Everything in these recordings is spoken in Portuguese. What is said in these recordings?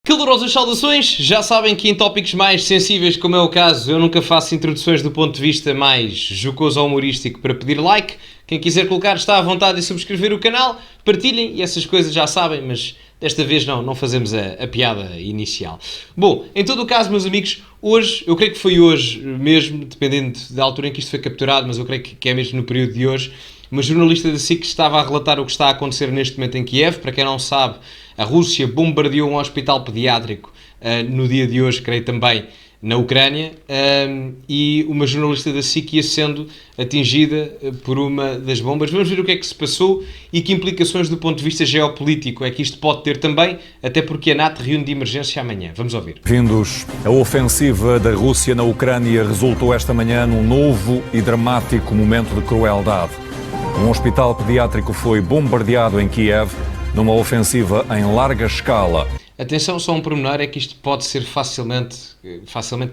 Calorosas saudações, já sabem que em tópicos mais sensíveis, como é o caso, eu nunca faço introduções do ponto de vista mais jocoso ou humorístico para pedir like. Quem quiser colocar está à vontade em subscrever o canal, partilhem e essas coisas já sabem, mas desta vez não fazemos a piada inicial. Bom, em todo o caso, meus amigos, hoje, eu creio que foi hoje mesmo, dependendo da altura em que isto foi capturado, mas eu creio que é mesmo no período de hoje, uma jornalista da SIC estava a relatar o que está a acontecer neste momento em Kiev. Para quem não sabe, a Rússia bombardeou um hospital pediátrico no dia de hoje, creio também, na Ucrânia, e uma jornalista da SIC ia sendo atingida por uma das bombas. Vamos ver o que é que se passou e que implicações do ponto de vista geopolítico é que isto pode ter também, até porque a NATO reúne de emergência amanhã. Vamos ouvir. Vindos, a ofensiva da Rússia na Ucrânia resultou esta manhã num novo e dramático momento de crueldade. Um hospital pediátrico foi bombardeado em Kiev numa ofensiva em larga escala. Atenção, só um pormenor, é que isto pode ser facilmente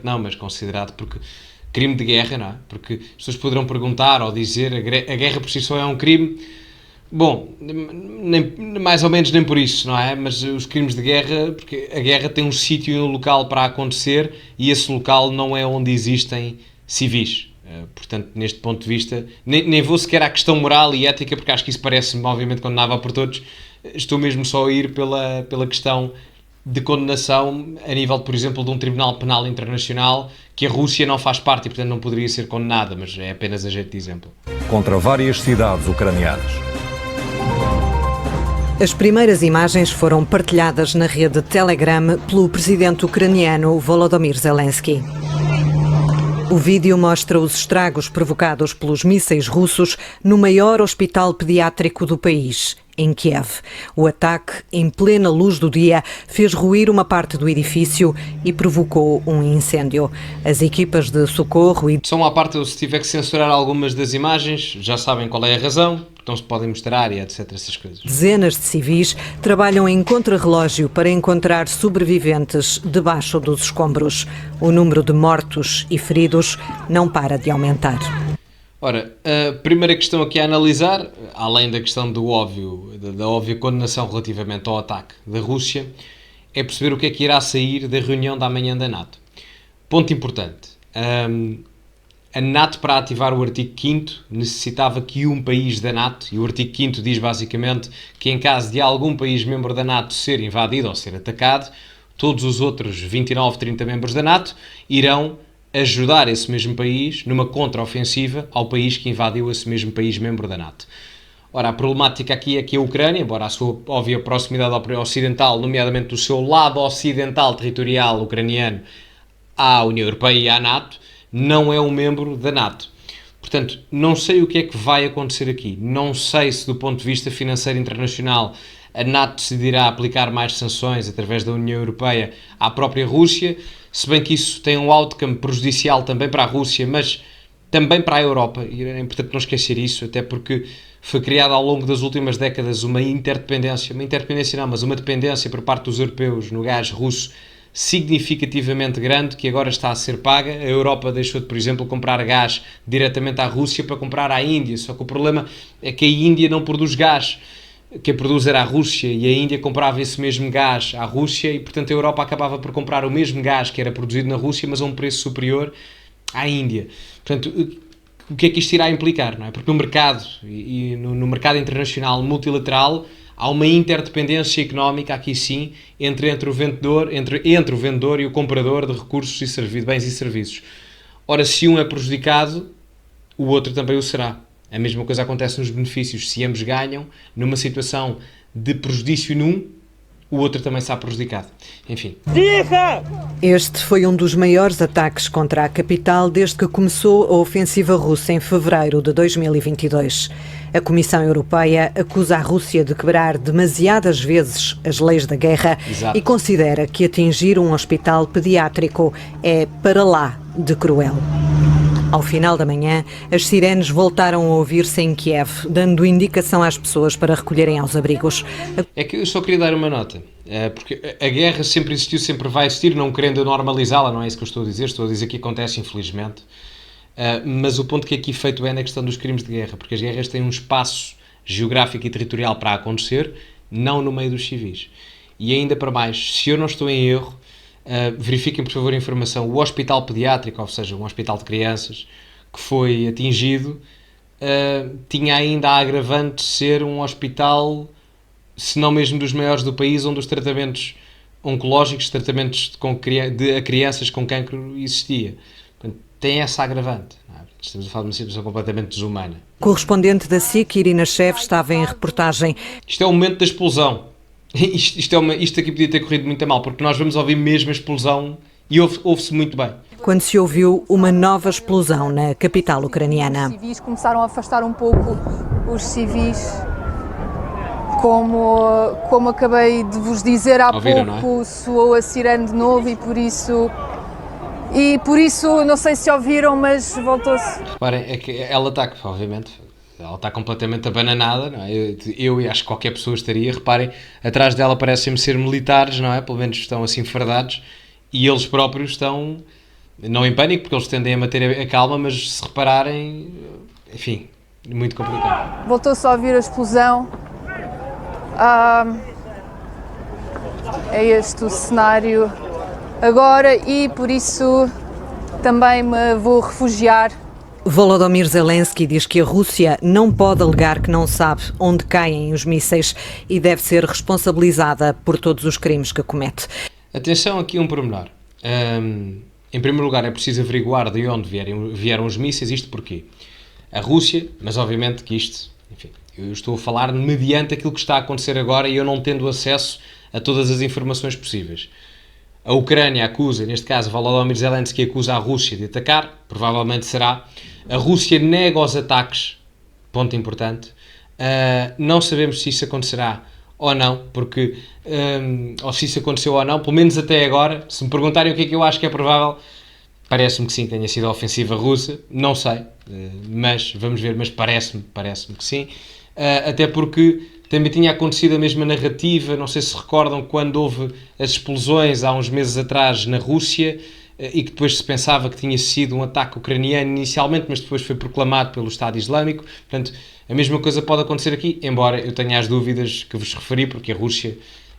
não, mas considerado porque crime de guerra, não é? Porque as pessoas poderão perguntar ou dizer a guerra por si só é um crime. Bom, nem, mais ou menos nem por isso, não é? Mas os crimes de guerra, porque a guerra tem um sítio e um local para acontecer e esse local não é onde existem civis. Portanto, neste ponto de vista, nem vou sequer à questão moral e ética, porque acho que isso parece-me, obviamente, condenável por todos. Estou mesmo só a ir pela questão de condenação a nível, por exemplo, de um Tribunal Penal Internacional, que a Rússia não faz parte e, portanto, não poderia ser condenada, mas é apenas a jeito de exemplo. Contra várias cidades ucranianas. As primeiras imagens foram partilhadas na rede Telegram pelo presidente ucraniano Volodymyr Zelensky. O vídeo mostra os estragos provocados pelos mísseis russos no maior hospital pediátrico do país, em Kiev. O ataque, em plena luz do dia, fez ruir uma parte do edifício e provocou um incêndio. As equipas de socorro e... Só uma parte, se tiver que censurar algumas das imagens, já sabem qual é a razão, não se podem mostrar e etc, essas coisas. Dezenas de civis trabalham em contrarrelógio para encontrar sobreviventes debaixo dos escombros. O número de mortos e feridos não para de aumentar. Ora, a primeira questão aqui a analisar, além da questão da óbvia condenação relativamente ao ataque da Rússia, é perceber o que é que irá sair da reunião da manhã da NATO. Ponto importante. A NATO, para ativar o artigo 5º, necessitava que um país da NATO, e o artigo 5º diz basicamente que em caso de algum país membro da NATO ser invadido ou ser atacado, todos os outros 29, 30 membros da NATO irão ajudar esse mesmo país numa contraofensiva ao país que invadiu esse mesmo país membro da NATO. Ora, a problemática aqui é que a Ucrânia, embora a sua óbvia proximidade ocidental, nomeadamente do seu lado ocidental territorial ucraniano à União Europeia e à NATO, não é um membro da NATO. Portanto, não sei o que é que vai acontecer aqui. Não sei se, do ponto de vista financeiro internacional, a NATO decidirá aplicar mais sanções através da União Europeia à própria Rússia, se bem que isso tem um outcome prejudicial também para a Rússia, mas também para a Europa, e é importante não esquecer isso, até porque foi criada ao longo das últimas décadas uma dependência por parte dos europeus no gás russo significativamente grande, que agora está a ser paga. A Europa deixou de, por exemplo, comprar gás diretamente à Rússia para comprar à Índia, só que o problema é que a Índia não produz gás. Quem produz era a Rússia e a Índia comprava esse mesmo gás à Rússia e, portanto, a Europa acabava por comprar o mesmo gás que era produzido na Rússia, mas a um preço superior à Índia. Portanto, o que é que isto irá implicar? Não é? Porque no mercado e no mercado internacional multilateral há uma interdependência económica, aqui sim, entre o vendedor e o comprador de recursos e bens e serviços. Ora, se um é prejudicado, o outro também o será. A mesma coisa acontece nos benefícios. Se ambos ganham, numa situação de prejudício num, o outro também está prejudicado. Enfim. Este foi um dos maiores ataques contra a capital desde que começou a ofensiva russa em fevereiro de 2022. A Comissão Europeia acusa a Rússia de quebrar demasiadas vezes as leis da guerra. Exato. E considera que atingir um hospital pediátrico é para lá de cruel. Ao final da manhã, as sirenes voltaram a ouvir-se em Kiev, dando indicação às pessoas para recolherem aos abrigos. É que eu só queria dar uma nota, porque a guerra sempre existiu, sempre vai existir, não querendo normalizá-la, não é isso que eu estou a dizer que acontece, infelizmente. Mas o ponto que aqui feito é na questão dos crimes de guerra, porque as guerras têm um espaço geográfico e territorial para acontecer, não no meio dos civis. E ainda para mais, se eu não estou em erro, verifiquem por favor a informação, o hospital pediátrico, ou seja, um hospital de crianças, que foi atingido, tinha ainda a agravante de ser um hospital, se não mesmo dos maiores do país, onde os tratamentos oncológicos, tratamentos a crianças com cancro existia. Portanto, tem essa agravante. Não é? Estamos a falar de uma situação completamente desumana. Correspondente da SIC, Irina Chev, estava em reportagem. Isto é o momento da explosão. Isto aqui podia ter corrido muito a mal, porque nós vamos ouvir mesmo a explosão e ouve-se muito bem. Quando se ouviu uma nova explosão na capital ucraniana. Os civis começaram a afastar um pouco os civis, como acabei de vos dizer há pouco, soou a sirene de novo e por isso, não sei se ouviram, mas voltou-se. Reparem, é que ela está, obviamente, ela está completamente abananada, não é? Eu e acho que qualquer pessoa estaria, reparem, atrás dela parecem ser militares, não é? Pelo menos estão assim fardados, e eles próprios estão, não em pânico, porque eles tendem a manter a calma, mas se repararem, enfim, muito complicado. Voltou-se a ouvir a explosão. É este o cenário agora e por isso também me vou refugiar. Volodymyr Zelensky diz que a Rússia não pode alegar que não sabe onde caem os mísseis e deve ser responsabilizada por todos os crimes que comete. Atenção aqui um pormenor. Em primeiro lugar, é preciso averiguar de onde vieram os mísseis. Isto porquê? A Rússia, mas obviamente que isto, enfim, eu estou a falar mediante aquilo que está a acontecer agora e eu não tendo acesso a todas as informações possíveis. A Ucrânia acusa, neste caso Volodymyr Zelensky acusa a Rússia de atacar, provavelmente será. A Rússia nega os ataques, ponto importante. Não sabemos se isso acontecerá ou não, porque, ou se isso aconteceu ou não, pelo menos até agora, se me perguntarem o que é que eu acho que é provável, parece-me que sim, tenha sido a ofensiva russa, não sei, mas vamos ver, mas parece-me que sim, até porque também tinha acontecido a mesma narrativa, não sei se recordam quando houve as explosões há uns meses atrás na Rússia e que depois se pensava que tinha sido um ataque ucraniano inicialmente, mas depois foi proclamado pelo Estado Islâmico. Portanto, a mesma coisa pode acontecer aqui, embora eu tenha as dúvidas que vos referi, porque a Rússia,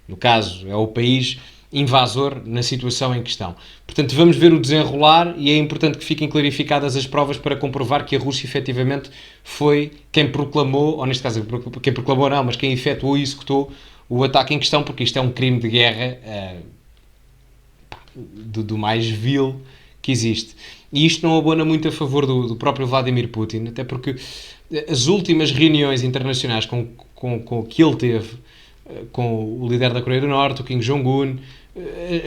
no caso, é o país invasor na situação em questão. Portanto, vamos ver o desenrolar e é importante que fiquem clarificadas as provas para comprovar que a Rússia efetivamente foi quem proclamou, ou neste caso quem proclamou não, mas quem efetuou e executou o ataque em questão, porque isto é um crime de guerra do mais vil que existe. E isto não abona muito a favor do próprio Vladimir Putin, até porque as últimas reuniões internacionais que ele teve com o líder da Coreia do Norte, o Kim Jong-un,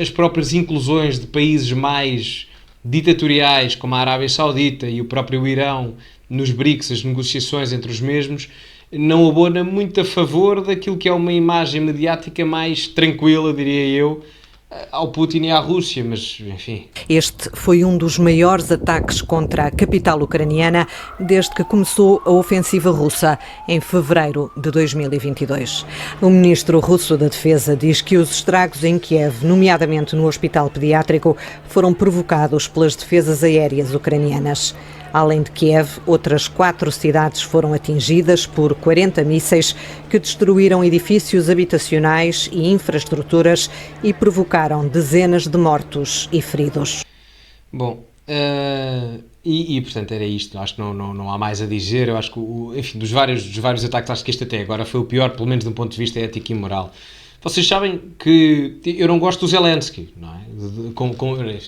as próprias inclusões de países mais ditatoriais, como a Arábia Saudita e o próprio Irão, nos BRICS, as negociações entre os mesmos, não abona muito a favor daquilo que é uma imagem mediática mais tranquila, diria eu, ao Putin e à Rússia, mas enfim. Este foi um dos maiores ataques contra a capital ucraniana desde que começou a ofensiva russa em fevereiro de 2022. O ministro russo da Defesa diz que os estragos em Kiev, nomeadamente no hospital pediátrico, foram provocados pelas defesas aéreas ucranianas. Além de Kiev, outras 4 cidades foram atingidas por 40 mísseis que destruíram edifícios habitacionais e infraestruturas e provocaram dezenas de mortos e feridos. Bom, portanto era isto. Acho que não há mais a dizer. Eu acho que, enfim, dos vários ataques, acho que este até agora foi o pior, pelo menos de um ponto de vista ético e moral. Vocês sabem que eu não gosto do Zelensky, não é?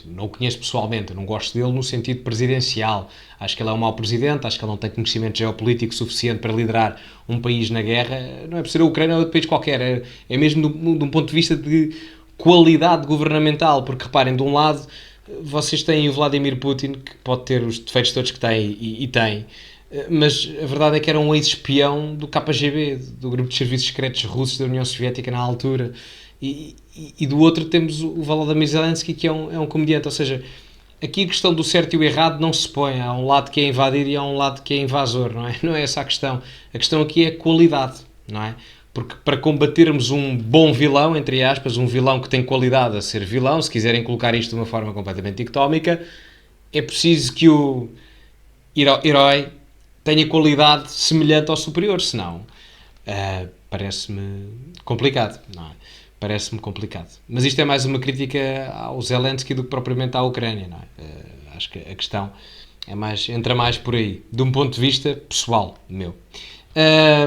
Não o conheço pessoalmente, eu não gosto dele no sentido presidencial. Acho que ele é um mau presidente, acho que ele não tem conhecimento geopolítico suficiente para liderar um país na guerra. Não é por ser a Ucrânia ou outro país qualquer, é mesmo de um ponto de vista de qualidade governamental, porque reparem, de um lado vocês têm o Vladimir Putin, que pode ter os defeitos todos que tem e tem, mas a verdade é que era um ex-espião do KGB, do grupo de serviços secretos russos da União Soviética na altura, e do outro temos o Volodymyr Zelensky, que é um comediante. Ou seja, aqui a questão do certo e o errado não se põe. Há um lado que é invadir e há um lado que é invasor, não é? Não é essa a questão. A questão aqui é a qualidade, não é? Porque para combatermos um bom vilão, entre aspas, um vilão que tem qualidade a ser vilão, se quiserem colocar isto de uma forma completamente dicotómica, é preciso que o herói tenha qualidade semelhante ao superior, senão parece-me complicado, não é? parece-me complicado. Mas isto é mais uma crítica ao Zelensky do que propriamente à Ucrânia, não é? Acho que a questão entra mais por aí, de um ponto de vista pessoal meu.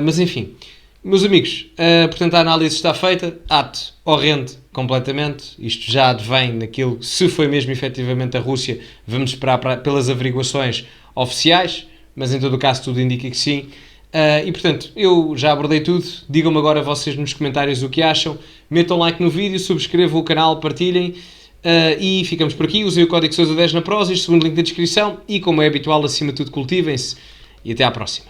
Mas enfim, meus amigos, portanto a análise está feita, ato horrendo completamente, isto já advém naquilo, se foi mesmo efetivamente a Rússia, vamos esperar pelas averiguações oficiais, mas em todo o caso tudo indica que sim. E portanto, eu já abordei tudo, digam-me agora vocês nos comentários o que acham, metam like no vídeo, subscrevam o canal, partilhem, e ficamos por aqui. Usem o código Sousa10 na Prozis, segundo link da descrição, e como é habitual, acima de tudo, cultivem-se, e até à próxima.